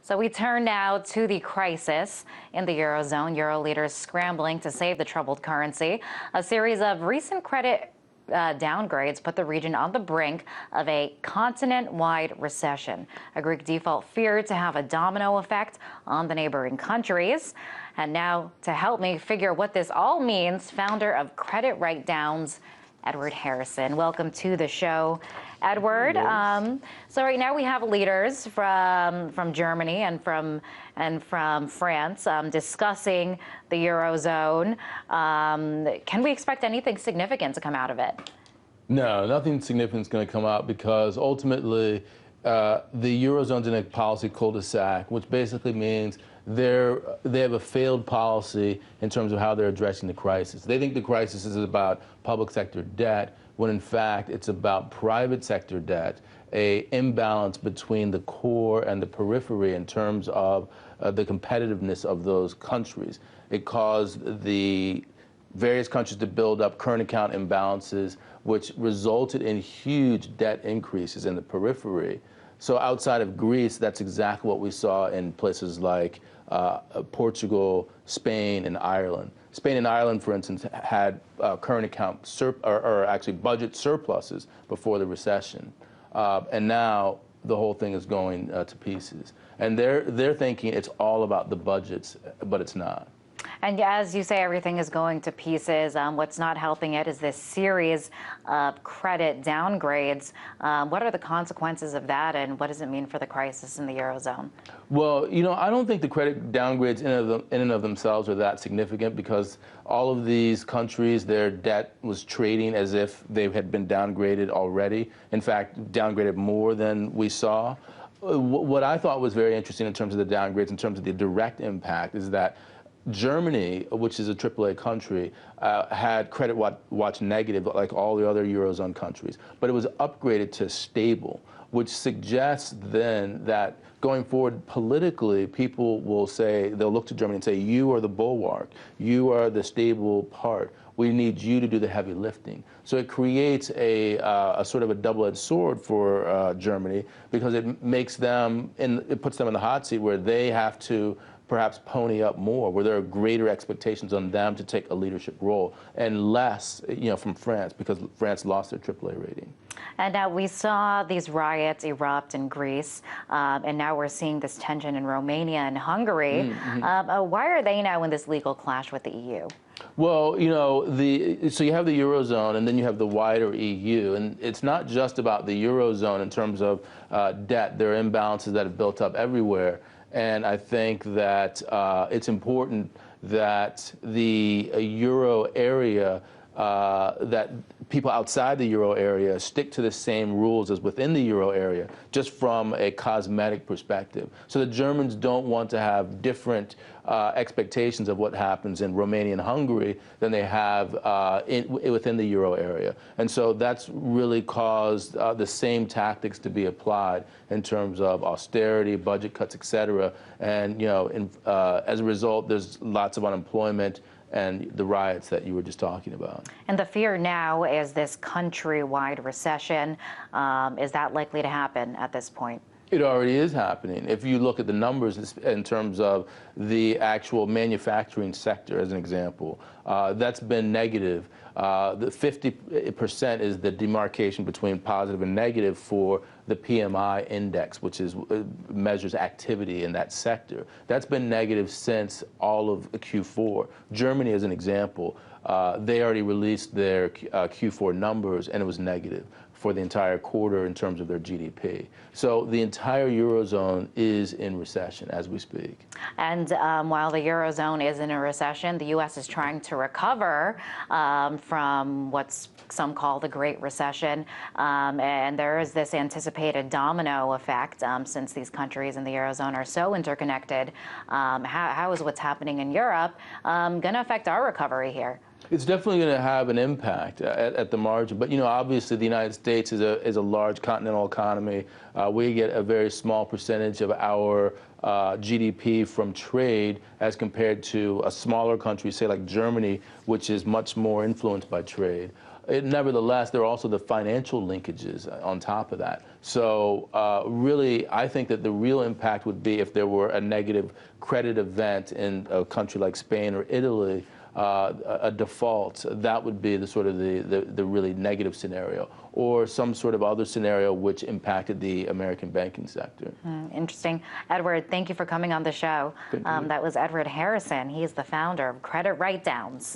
So we turn now to the crisis in the Eurozone. Euro leaders scrambling to save the troubled currency. A series of recent credit downgrades put the region on the brink of a continent-wide recession. A Greek default feared to have a domino effect on the neighboring countries. And now, to help me figure what this all means, founder of Credit Writedowns, Edward Harrison. Welcome to the show, Edward. So right now we have leaders from Germany and from France discussing the Eurozone. Can we expect anything significant to come out of it? No, nothing significant is going to come out because ultimately the Eurozone's in a policy cul-de-sac, which basically means they have a failed policy in terms of how they're addressing the crisis. They think the crisis is about public sector debt, when in fact it's about private sector debt, an imbalance between the core and the periphery in terms of the competitiveness of those countries. It caused the various countries to build up current account imbalances, which resulted in huge debt increases in the periphery. So outside of Greece, that's exactly what we saw in places like Portugal, Spain, and Ireland. Spain and Ireland, for instance, had current account or actually budget surpluses before the recession, and now the whole thing is going to pieces. And they're thinking it's all about the budgets, but it's not. And as you say, everything is going to pieces. What's not helping it is this series of credit downgrades. What are the consequences of that, and what does it mean for the crisis in the Eurozone? Well, you know, I don't think the credit downgrades in and of themselves are that significant because all of these countries, their debt was trading as if they had been downgraded already. In fact, downgraded more than we saw. What I thought was very interesting in terms of the downgrades, in terms of the direct impact, is that Germany, which is a AAA country, had credit watch negative like all the other Eurozone countries, but it was upgraded to stable, which suggests then that going forward politically, people will say, they'll look to Germany and say, you are the bulwark, you are the stable part. We need you to do the heavy lifting. So it creates a sort of a double-edged sword for Germany because it makes them, it puts them in the hot seat where they have to perhaps pony up more, where there are greater expectations on them to take a leadership role, and less, you know, from France, because France lost their AAA rating. And now we saw these riots erupt in Greece, and now we're seeing this tension in Romania and Hungary. Why are they now in this legal clash with the EU? Well, you know, so you have the Eurozone and then you have the wider EU, and it's not just about the Eurozone in terms of debt. There are imbalances that have built up everywhere. And I think that it's important that the Euro area, that people outside the Euro area stick to the same rules as within the Euro area, just from a cosmetic perspective. So the Germans don't want to have different expectations of what happens in Romania and Hungary than they have within the Euro area. And so that's really caused the same tactics to be applied in terms of austerity, budget cuts, et cetera. And, you know, as a result, there's lots of unemployment and the riots that you were just talking about. And the fear now is this countrywide recession. Is that likely to happen at this point? It already is happening. If you look at the numbers in terms of the actual manufacturing sector, as an example, that's been negative. The 50% is the demarcation between positive and negative for the PMI index, which measures activity in that sector. That's been negative since all of Q4. Germany, as an example, they already released their Q4 numbers, and it was negative for the entire quarter in terms of their GDP. So the entire Eurozone is in recession as we speak. And while the Eurozone is in a recession, the U.S. is trying to recover from what some call the Great Recession. And there is this anticipated domino effect since these countries in the Eurozone are so interconnected. How is what's happening in Europe going to affect our recovery here? It's definitely going to have an impact at the margin. But, you know, obviously the United States is a large continental economy. We get a very small percentage of our GDP from trade as compared to a smaller country, say like Germany, which is much more influenced by trade. nevertheless, there are also the financial linkages on top of that. So really, I think that the real impact would be if there were a negative credit event in a country like Spain or Italy, a default. That would be the sort of the really negative scenario, or some sort of other scenario which impacted the American banking sector. Interesting. Edward, thank you for coming on the show. That was Edward Harrison. He's the founder of Credit Writedowns.